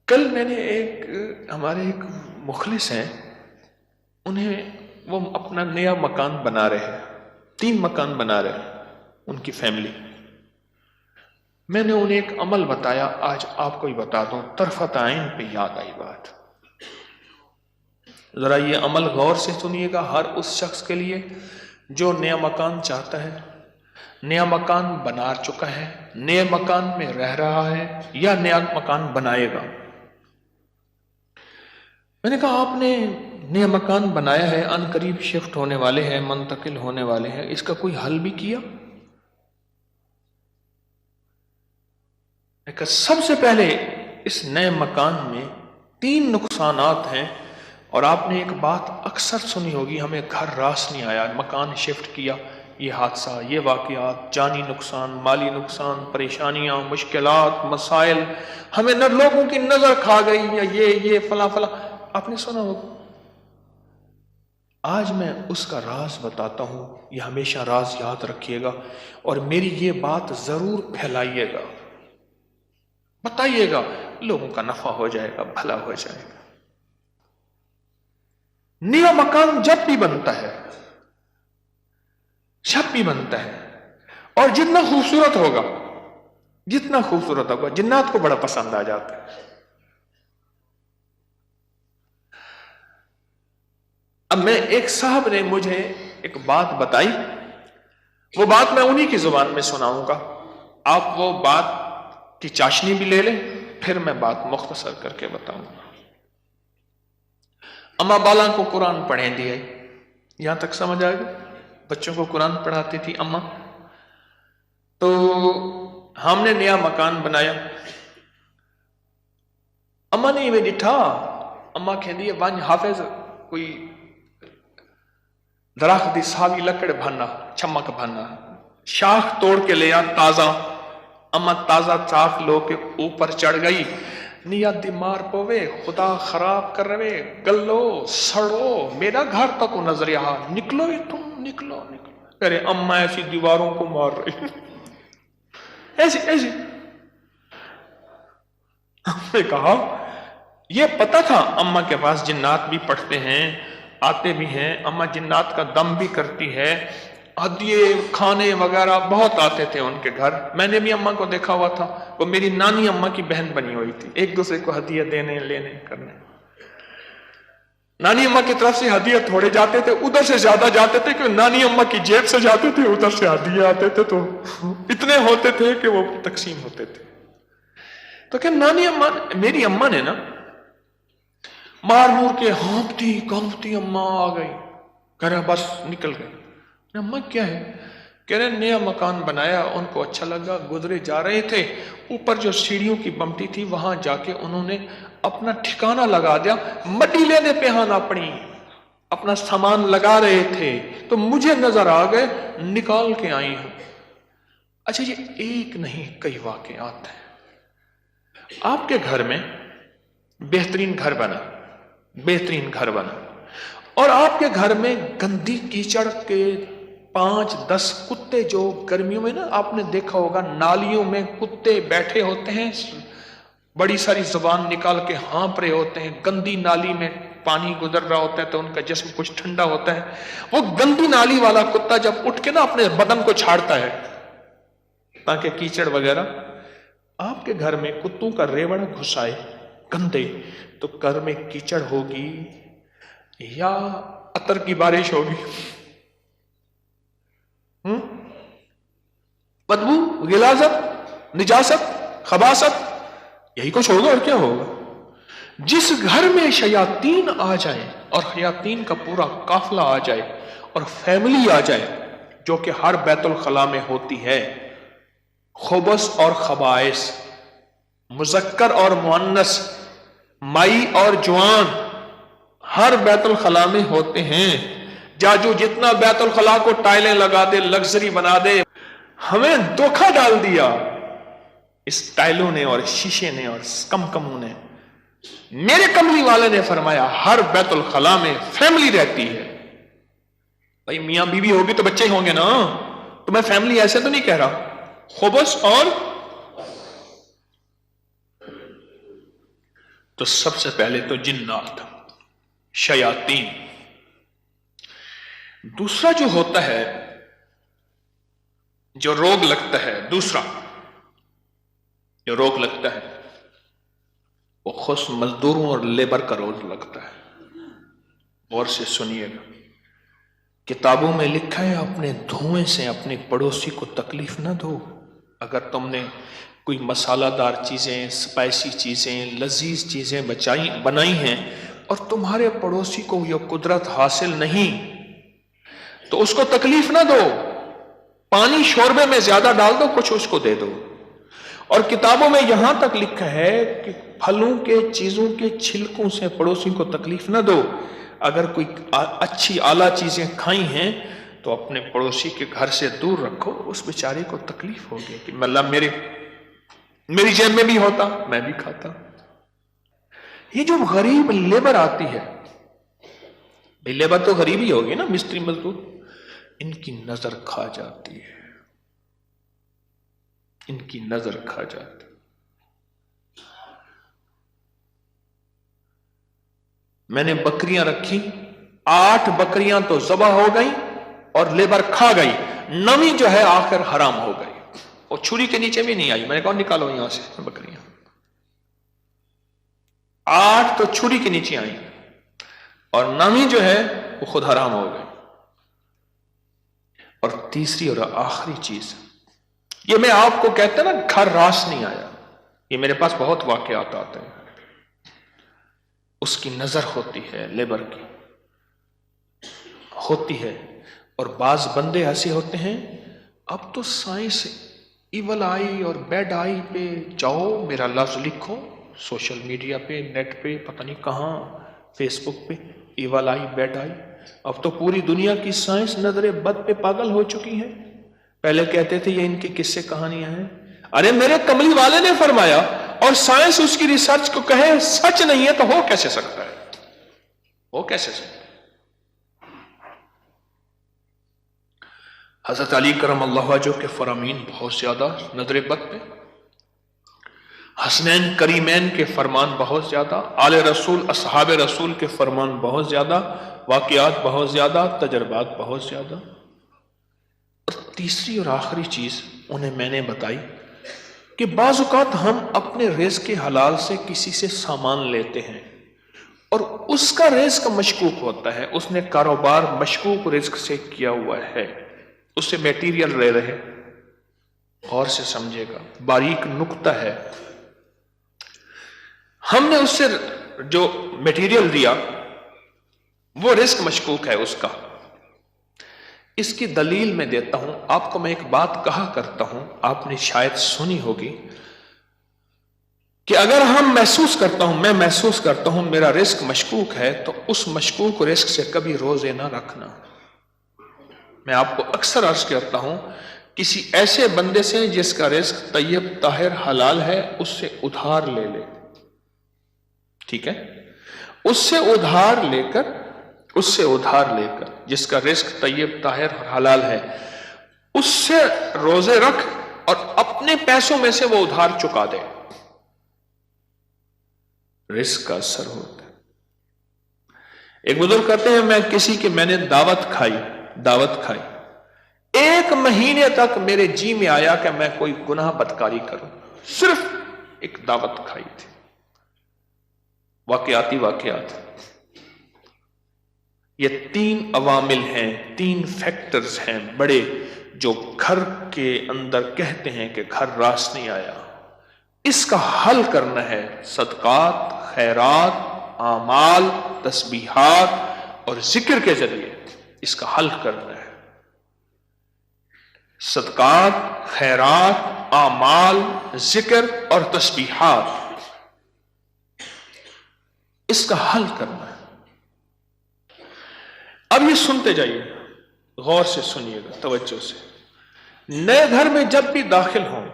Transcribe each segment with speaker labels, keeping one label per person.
Speaker 1: کل میں نے ہمارے ایک مخلص ہیں، وہ اپنا نیا مکان بنا رہے ہیں، 3 مکان بنا رہے ہیں ان کی فیملی. میں نے انہیں ایک عمل بتایا، آج آپ کو ہی بتا دوں، طرفت عین پہ یاد آئی بات. ذرا یہ عمل غور سے سنیے گا، ہر اس شخص کے لیے جو نیا مکان چاہتا ہے، نیا مکان بنا چکا ہے، نئے مکان میں رہ رہا ہے یا نیا مکان بنائے گا. میں نے کہا آپ نے نیا مکان بنایا ہے، ان قریب شفٹ ہونے والے ہیں، منتقل ہونے والے ہیں، اس کا کوئی حل بھی کیا؟ میں کہا سب سے پہلے اس نئے مکان میں 3 نقصانات ہیں، اور آپ نے ایک بات اکثر سنی ہوگی، ہمیں گھر راس نہیں آیا، مکان شفٹ کیا، یہ حادثہ، یہ واقعات، جانی نقصان، مالی نقصان، پریشانیاں، مشکلات، مسائل، ہمیں نہ لوگوں کی نظر کھا گئی، یا یہ فلاں فلاں، آپ نے سنا ہوگا. آج میں اس کا راز بتاتا ہوں، یہ ہمیشہ راز یاد رکھیے گا، اور میری یہ بات ضرور پھیلائیے گا، بتائیے گا، لوگوں کا نفع ہو جائے گا، بھلا ہو جائے گا. نیا مکان جب بھی بنتا ہے، اور جتنا خوبصورت ہوگا، جنات کو بڑا پسند آ جاتا ہے. اب میں ایک صاحب نے مجھے ایک بات بتائی، وہ بات میں انہی کی زبان میں سناؤں گا، آپ وہ بات کی چاشنی بھی لے لیں، پھر میں بات مختصر کر کے بتاؤں گا. اما بالا کو قرآن پڑھیں دیا، یہاں تک سمجھ آئے گا؟ بچوں کو قرآن پڑھاتی تھی اما. تو ہم نے نیا مکان بنایا، اما نے میں ڈٹھا، اما کہندی ہے ون حافظ کوئی درخت دی ساوی لکڑ بھانا، چمک بھانا، شاخ توڑ کے لیا تازہ. اما تازہ چاخ لو کے اوپر چڑھ گئی، نیت دی مار پوے، خدا خراب کر رہے، گلو سڑو، میرا گھر تک نظر یہاں، نکلو ہی تم، نکلو. ارے اما ایسی دیواروں کو مار رہی، ایسی. ہم نے کہا یہ پتا تھا اما کے پاس جنات بھی پڑھتے ہیں، آتے بھی ہیں، اما جنات کا دم بھی کرتی ہے، ہدیے کھانے وغیرہ بہت آتے تھے ان کے گھر. میں نے بھی اما کو دیکھا ہوا تھا، وہ میری نانی اما کی بہن بنی ہوئی تھی، ایک دوسرے کو ہدیے دینے لینے کرنے. نانی اما کی طرف سے ہدیے تھوڑے جاتے تھے، ادھر سے زیادہ جاتے تھے، کہ نانی اما کی جیب سے جاتے تھے، ادھر سے ہدیے آتے تھے، تو اتنے ہوتے تھے کہ وہ تقسیم ہوتے تھے. تو کہ نانی اما، میری اما نے نا مار مور کے ہانپتی کانپتی اما آ گئی، کہہ رہے بس نکل گئے. اما کیا ہے؟ کہہ رہے نیا مکان بنایا، ان کو اچھا لگا، گزرے جا رہے تھے، اوپر جو سیڑھیوں کی بمٹی تھی وہاں جا کے انہوں نے اپنا ٹھکانہ لگا دیا، مٹی لینے پہ ہاں اپنی اپنا سامان لگا رہے تھے، تو مجھے نظر آ گئے، نکال کے آئی ہوں. اچھا یہ ایک نہیں کئی واقعات ہیں. آپ کے گھر میں بہترین گھر بنا، اور آپ کے گھر میں گندی کیچڑ کے 5-10 کتے، جو گرمیوں میں نا آپ نے دیکھا ہوگا نالیوں میں کتے بیٹھے ہوتے ہیں، بڑی ساری زبان نکال کے ہانپ رہے ہوتے ہیں، گندی نالی میں پانی گزر رہا ہوتا ہے تو ان کا جسم کچھ ٹھنڈا ہوتا ہے. وہ گندی نالی والا کتا جب اٹھ کے نا اپنے بدن کو چھاڑتا ہے تاکہ کیچڑ وغیرہ، آپ کے گھر میں کتوں کا ریوڑ گھسائے گندے، تو گھر میں کیچڑ ہوگی یا عطر کی بارش ہوگی؟ بدبو، غلاظت، نجاست، خباثت، یہی کچھ ہوگا اور کیا ہوگا. جس گھر میں شیاطین آ جائیں اور شیاطین کا پورا قافلہ آ جائے اور فیملی آ جائے، جو کہ ہر بیت الخلا میں ہوتی ہے، خبث اور خبائث، مذکر اور مؤنث، مائی اور جوان، ہر بیت الخلا میں ہوتے ہیں. جو جتنا بیت الخلا کو ٹائلیں لگا دے، لگژری بنا دے، ہمیں دھوکہ ڈال دیا اس ٹائلوں نے اور شیشے نے اور کمکموں نے. میرے کملی والے نے فرمایا ہر بیت الخلا میں فیملی رہتی ہے. بھائی میاں بیوی ہوگی تو بچے ہوں گے نا، تو میں فیملی ایسے تو نہیں کہہ رہا. خبث اور تو سب سے پہلے تو جنات، شیاطین. دوسرا جو ہوتا ہے، جو روگ لگتا ہے، دوسرا جو روگ لگتا ہے وہ خصوص مزدوروں اور لیبر کا روگ لگتا ہے. غور سے سنیے گا، کتابوں میں لکھا ہے اپنے دھوئیں سے اپنے پڑوسی کو تکلیف نہ دو. اگر تم نے کوئی مسالہ دار چیزیں، اسپائسی چیزیں، لذیذ چیزیں بنائی ہیں اور تمہارے پڑوسی کو یہ قدرت حاصل نہیں تو اس کو تکلیف نہ دو. پانی شوربے میں زیادہ ڈال دو، کچھ اس کو دے دو. اور کتابوں میں یہاں تک لکھا ہے کہ پھلوں کے، چیزوں کے چھلکوں سے پڑوسی کو تکلیف نہ دو. اگر کوئی اچھی اعلیٰ چیزیں کھائی ہیں تو اپنے پڑوسی کے گھر سے دور رکھو. اس بیچارے کو تکلیف ہوگی کہ اللہ میری جیب میں بھی ہوتا، میں بھی کھاتا. یہ جو غریب لیبر آتی ہے، لیبر تو غریب ہی ہوگی نا، مستری مزدور، ان کی نظر کھا جاتی ہے، ان کی نظر کھا جاتی. میں نے بکریاں رکھی، 8 بکریاں تو ذبح ہو گئی اور لیبر کھا گئی، 9ویں جو ہے آخر حرام ہو گئی، اور چھری کے نیچے بھی نہیں آئی. میں نے کہا نکالو یہاں سے بکریاں. 8 تو چھری کے نیچے آئی اور 9ویں جو ہے وہ خود حرام ہو گئی. اور تیسری اور آخری چیز، یہ میں آپ کو کہتا نا گھر راس نہیں آیا، یہ میرے پاس بہت واقعات آتے ہیں. اس کی نظر ہوتی ہے، لیبر کی ہوتی ہے. اور بعض بندے ایسے ہوتے ہیں، اب تو سائنس ایول آئی اور بیڈ آئی پہ جاؤ، میرا لفظ لکھو سوشل میڈیا پہ، نیٹ پہ، پتہ نہیں کہاں، فیس بک پہ، ایول آئی، بیڈ آئی. اب تو پوری دنیا کی سائنس نظر بد پہ پاگل ہو چکی ہے. پہلے کہتے تھے یہ ان کی قصے کہانیاں ہیں. ارے میرے کملی والے نے فرمایا، اور سائنس اس کی ریسرچ کو کہے سچ نہیں ہے تو ہو کیسے سکتا ہے؟ ہو کیسے سکتا ہے؟ حضرت علی کرم اللہ وجہہ کے فرامین بہت زیادہ نظر بد پہ، حسنین کریمین کے فرمان بہت زیادہ، آل رسول اصحاب رسول کے فرمان بہت زیادہ، واقعات بہت زیادہ، تجربات بہت زیادہ. اور تیسری اور آخری چیز انہیں میں نے بتائی کہ بعض اوقات ہم اپنے رزق حلال سے کسی سے سامان لیتے ہیں اور اس کا رزق مشکوک ہوتا ہے، اس نے کاروبار مشکوک رزق سے کیا ہوا ہے، اس سے میٹیریل لے رہے. غور سے سمجھے گا، باریک نقطہ ہے. ہم نے اس سے جو میٹیریل دیا وہ رزق مشکوک ہے اس کا. اس کی دلیل میں دیتا ہوں آپ کو. میں ایک بات کہا کرتا ہوں، آپ نے شاید سنی ہوگی کہ اگر میں محسوس کرتا ہوں میرا رزق مشکوک ہے تو اس مشکوک رزق سے کبھی روزے نہ رکھنا. میں آپ کو اکثر عرض کرتا ہوں، کسی ایسے بندے سے جس کا رزق طیب طاہر حلال ہے اس سے ادھار لے لے. ٹھیک ہے؟ اس سے ادھار لے کر جس کا رزق طیب طاہر اور حلال ہے اس سے روزے رکھ اور اپنے پیسوں میں سے وہ ادھار چکا دے. رزق کا اثر ہوتا ہے. ایک بزرگ کہتے ہیں میں نے دعوت کھائی 1 مہینے تک میرے جی میں آیا کہ میں کوئی گناہ بدکاری کروں، صرف ایک دعوت کھائی تھی. واقعات یہ 3 عوامل ہیں، 3 فیکٹرز ہیں بڑے، جو گھر کے اندر کہتے ہیں کہ گھر راس نہیں آیا. اس کا حل کرنا ہے صدقات، خیرات، اعمال، تسبیحات اور ذکر کے ذریعے. اس کا حل کرنا ہے صدقات، خیرات، اعمال، ذکر اور تسبیحات. اس کا حل کرنا ہے. اب یہ سنتے جائیے، غور سے سنیے گا، توجہ سے. نئے گھر میں جب بھی داخل ہوں،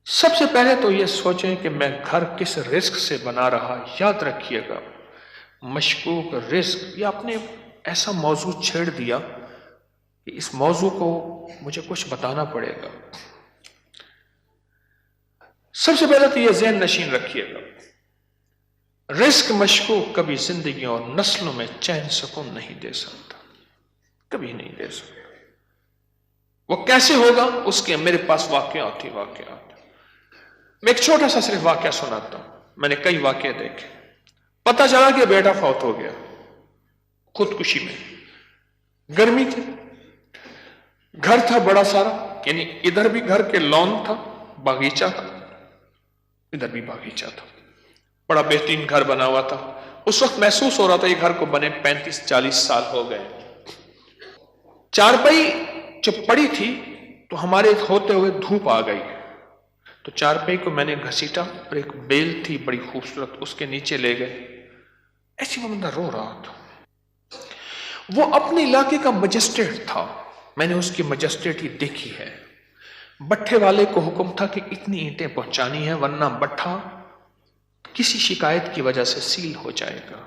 Speaker 1: سب سے پہلے تو یہ سوچیں کہ میں گھر کس رزق سے بنا رہا. یاد رکھیے گا، مشکوک رزق، یا آپ نے ایسا موضوع چھیڑ دیا کہ اس موضوع کو مجھے کچھ بتانا پڑے گا. سب سے پہلے تو یہ ذہن نشین رکھیے گا، رزق مشکوک کبھی زندگی اور نسلوں میں چین سکون نہیں دے سکتا، کبھی نہیں دے سکتا۔ وہ کیسے ہوگا؟ اس کے میرے پاس واقعات ہی واقعات۔ میں ایک چھوٹا سا صرف واقعہ سناتا ہوں، میں نے کئی واقعے دیکھے۔ پتا چلا کہ بیٹا فوت ہو گیا خودکشی میں، گرمی تھی، گھر تھا بڑا سارا، یعنی ادھر بھی گھر کے لان تھا، باغیچہ تھا، ادھر بھی باغیچہ تھا، بڑا بہترین گھر بنا ہوا تھا۔ اس وقت محسوس ہو رہا تھا یہ گھر کو بنے 35-40 سال ہو گئے۔ چارپائی جب پڑی تھی تو ہمارے ہوتے ہوئے دھوپ آ گئی، تو چارپائی کو میں نے گھسیٹا اور ایک بیل تھی بڑی خوبصورت، اس کے نیچے لے گئے۔ ایسی وہ بندہ رو رہا تھا، وہ اپنے علاقے کا مجسٹریٹ تھا، میں نے اس کی مجسٹریٹی دیکھی ہے۔ بٹھے والے کو حکم تھا کہ اتنی اینٹیں پہنچانی ہے ورنہ بٹھا کسی شکایت کی وجہ سے سیل ہو جائے گا۔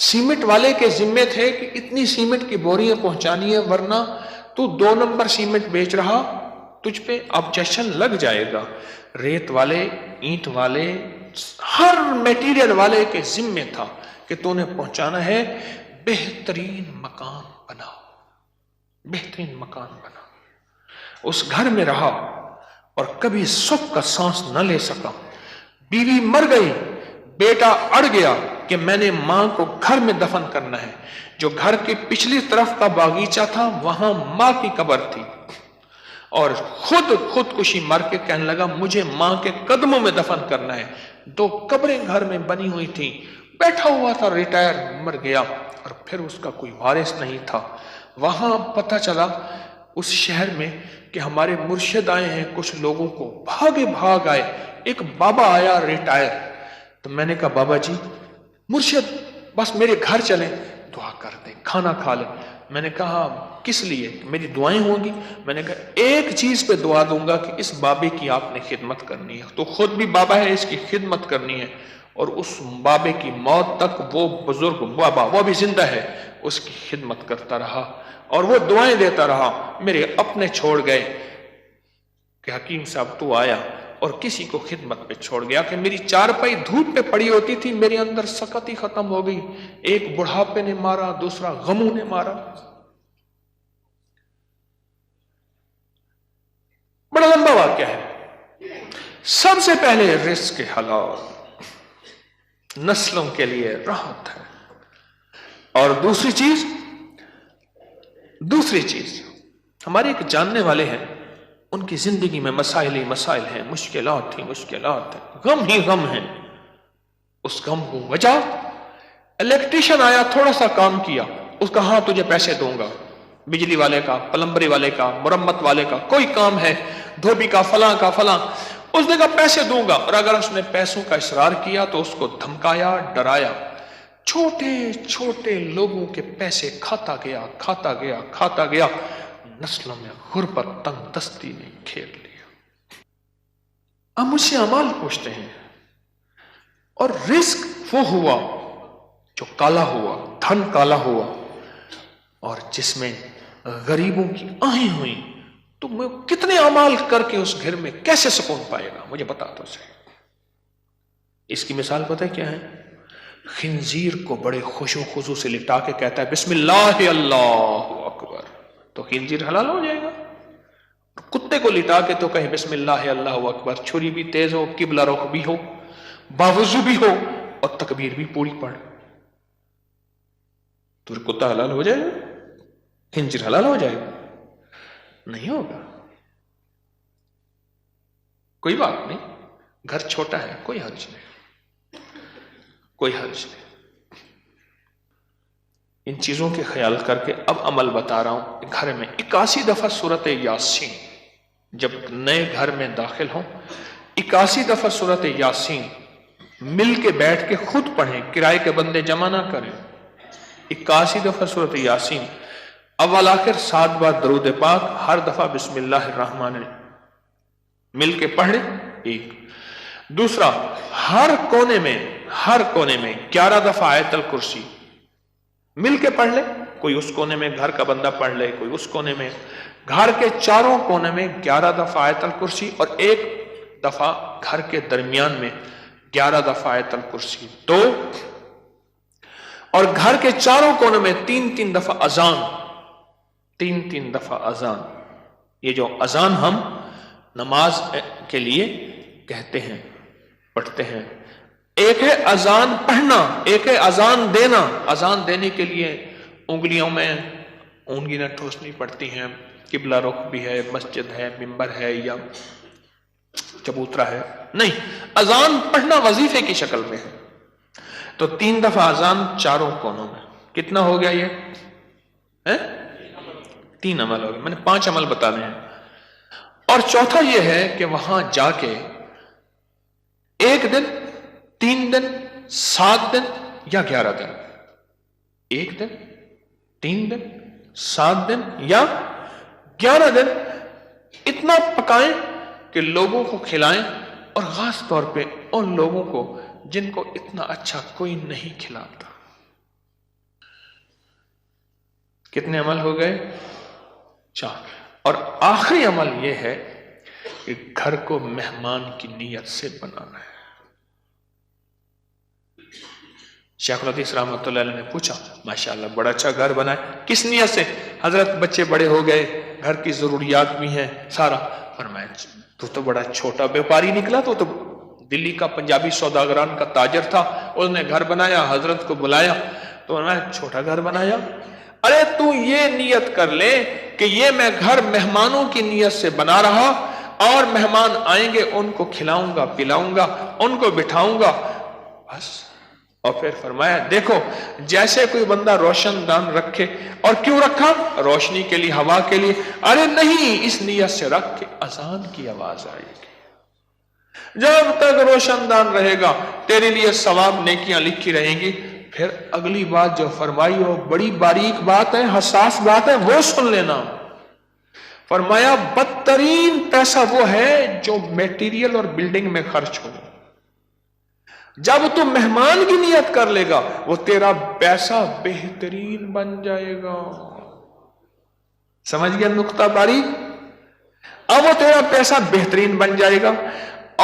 Speaker 1: سیمنٹ والے کے ذمے تھے کہ اتنی سیمنٹ کی بوریاں پہنچانی ہے ورنہ تو 2 نمبر سیمنٹ بیچ رہا، تجھ پہ آبجیکشن لگ جائے گا۔ ریت والے، اینٹ والے، ہر میٹیریل والے کے ذمے تھا کہ تو نے پہنچانا ہے۔ بہترین مکان بنا، بہترین مکان بنا۔ اس گھر میں رہا اور کبھی سکھ کا سانس نہ لے سکا۔ بیوی مر گئی، بیٹا اڑ گیا کہ میں نے ماں کو گھر میں دفن کرنا ہے۔ جو گھر کی پچھلی طرف کا باغیچہ تھا وہاں ماں کی قبر تھی، اور خودکشی مر کے کہنے لگا مجھے ماں کے قدموں میں دفن کرنا ہے۔ 2 قبریں گھر میں بنی ہوئی تھیں، بیٹھا ہوا تھا، ریٹائر، مر گیا اور پھر اس کا کوئی وارث نہیں تھا۔ وہاں پتہ چلا اس شہر میں کہ ہمارے مرشد آئے ہیں، کچھ لوگوں کو بھاگ آئے۔ ایک بابا آیا ریٹائر، تو میں نے کہا بابا جی مرشد بس میرے گھر چلیں، دعا کر دیں، کھانا کھا لیں۔ میں نے کہا کس لیے؟ میری دعائیں ہوں گی؟ میں نے کہا ایک چیز پہ دعا دوں گا کہ اس بابے کی آپ نے خدمت کرنی ہے، تو خود بھی بابا ہے، اس کی خدمت کرنی ہے، اور اس بابے کی موت تک وہ بزرگ بابا، وہ بھی زندہ ہے، اس کی خدمت کرتا رہا اور وہ دعائیں دیتا رہا۔ میرے اپنے چھوڑ گئے کہ حکیم صاحب تو آیا اور کسی کو خدمت پہ چھوڑ گیا کہ میری چارپائی دھوپ پہ پڑی ہوتی تھی، میرے اندر سکت ہی ختم ہو گئی۔ ایک بڑھاپے نے مارا، دوسرا غموں نے مارا۔ بڑا لمبا واقعہ ہے۔ سب سے پہلے رزق حلال نسلوں کے لیے راحت ہے، اور دوسری چیز ہمارے ایک جاننے والے ہیں، ان کی زندگی میں مسائل ہی مسائل ہیں، مشکلات ہیں، غم ہی غم ہیں۔ اس غم کو وجہ الیکٹریشین آیا، تھوڑا سا کام کیا، اس کا ہاں تجھے پیسے دوں گا، بجلی والے کا، پلمبری والے کا، مرمت والے کا، کوئی کام ہے، دھوبی کا، فلاں کا فلاں، اس نے کہا پیسے دوں گا، اور اگر اس نے پیسوں کا اصرار کیا تو اس کو دھمکایا، ڈرایا۔ چھوٹے چھوٹے لوگوں کے پیسے کھاتا گیا، نسلوں میں غربت، تنگ دستی نے گھیر لیا۔ اب مجھ سے اعمال پوچھتے ہیں، اور رزق وہ ہوا جو کالا ہوا، دھن کالا ہوا، اور جس میں غریبوں کی آہیں ہوئیں، تو میں کتنے اعمال کر کے اس گھر میں کیسے سکون پائے گا؟ مجھے بتا تو صحیح۔ اس کی مثال پتہ ہے کیا ہے؟ خنزیر کو بڑے خوش و خضوع سے لٹا کے کہتا ہے بسم اللہ اللہ اکبر، تو خنزیر حلال ہو جائے گا۔ کتے کو لٹا کے تو کہے بسم اللہ اللہ اکبر، چھری بھی تیز ہو، قبلہ رخ بھی ہو، باوضو بھی ہو، اور تکبیر بھی پوری پڑھ، تو کتا حلال ہو جائے گا؟ خنزیر حلال ہو جائے گا؟ نہیں ہوگا۔ کوئی بات نہیں، گھر چھوٹا ہے، کوئی حرج نہیں۔ ان چیزوں کے خیال کر کے اب عمل بتا رہا ہوں۔ گھر میں 81 دفعہ سورت یاسین، جب نئے گھر میں داخل ہوں 81 دفعہ سورت یاسین مل کے بیٹھ کے خود پڑھیں، کرائے کے بندے جمع نہ کریں۔ 81 دفعہ سورت یاسین، اول آخر 7 بار درود پاک، ہر دفعہ بسم اللہ الرحمن الرحیم مل کے پڑھ لیں۔ ایک دوسرا، ہر کونے میں 11 دفعہ آیت الکرسی مل کے پڑھ لے، کوئی اس کونے میں گھر کا بندہ پڑھ لے، کوئی اس کونے میں، گھر کے چاروں کونے میں 11 دفعہ آیت الکرسی، اور ایک دفعہ گھر کے درمیان میں 11 دفعہ آیت الکرسی 2 اور گھر کے چاروں کونوں میں 3 دفعہ اذان 3 دفعہ اذان. یہ جو اذان ہم نماز کے لیے کہتے ہیں پڑھتے ہیں. ایک ہے اذان پڑھنا, ایک ہے اذان دینا. اذان دینے کے لیے انگلیوں میں اونگلیاں ٹھوسنی پڑتی ہیں, قبلہ رخ بھی ہے, مسجد ہے, ممبر ہے یا چبوترا ہے, نہیں, اذان پڑھنا وظیفے کی شکل میں ہے. تو 3 دفعہ اذان چاروں کونوں میں. کتنا ہو گیا یہ؟ 3 عمل ہو گئے. میں نے 5 عمل بتانے ہیں. اور چوتھا یہ ہے کہ وہاں جا کے 1 دن 3 دن 7 دن یا 11 دن, 1 دن 3 دن 7 دن یا 11 دن اتنا پکائیں کہ لوگوں کو کھلائیں, اور خاص طور پہ ان لوگوں کو جن کو اتنا اچھا کوئی نہیں کھلاتا. کتنے عمل ہو گئے؟ 4. اور آخری عمل یہ ہے کہ گھر کو مہمان کی نیت سے بنانا ہے. شیخ الحدیث رحمۃ اللہ علیہ نے پوچھا, ماشاءاللہ بڑا اچھا گھر بنا ہے, کس نیت سے؟ حضرت بچے بڑے ہو گئے, گھر کی ضروریات بھی ہیں سارا. فرمایا تو بڑا چھوٹا بیوپاری نکلا, تو دلی کا پنجابی سوداگران کا تاجر تھا, اس نے گھر بنایا, حضرت کو بلایا, تو میں چھوٹا گھر بنایا. ارے تو یہ نیت کر لے کہ یہ میں گھر مہمانوں کی نیت سے بنا رہا, اور مہمان آئیں گے ان کو کھلاؤں گا پلاؤں گا, ان کو بٹھاؤں گا, بس. اور پھر فرمایا دیکھو جیسے کوئی بندہ روشن دان رکھے, اور کیوں رکھا؟ روشنی کے لیے, ہوا کے لیے. ارے نہیں, اس نیت سے رکھ کے اذان کی آواز آئے گی. جب تک روشن دان رہے گا تیرے لیے ثواب نیکیاں لکھی رہیں گی. پھر اگلی بات جو فرمائی وہ بڑی باریک بات ہے, حساس بات ہے, وہ سن لینا. فرمایا بدترین پیسہ وہ ہے جو میٹیریل اور بلڈنگ میں خرچ ہو. جب تو مہمان کی نیت کر لے گا وہ تیرا پیسہ بہترین بن جائے گا. سمجھ گیا نقطہ باریک؟ اب وہ تیرا پیسہ بہترین بن جائے گا.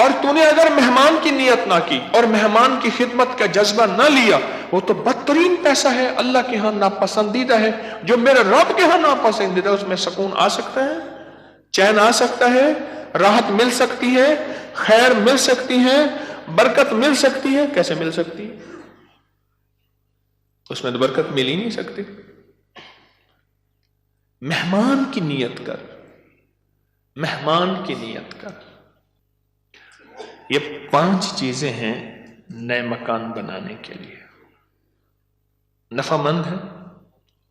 Speaker 1: اور تو نے اگر مہمان کی نیت نہ کی اور مہمان کی خدمت کا جذبہ نہ لیا, وہ تو بدترین پیسہ ہے, اللہ کے ہاں ناپسندیدہ ہے. جو میرے رب کے ہاں ناپسندیدہ ہے اس میں سکون آ سکتا ہے, چین آ سکتا ہے, راحت مل سکتی ہے, خیر مل سکتی ہے, برکت مل سکتی ہے. کیسے مل سکتی ہے؟ اس میں تو برکت مل ہی نہیں سکتی. مہمان کی نیت کر, مہمان کی نیت کر. یہ 5 چیزیں ہیں نئے مکان بنانے کے لیے, نفع مند ہے.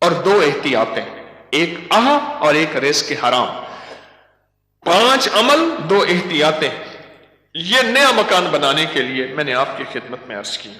Speaker 1: اور 2 احتیاطیں, ایک اور ایک رزق حرام. 5 عمل 2 احتیاطیں, یہ نیا مکان بنانے کے لیے میں نے آپ کی خدمت میں عرض کی.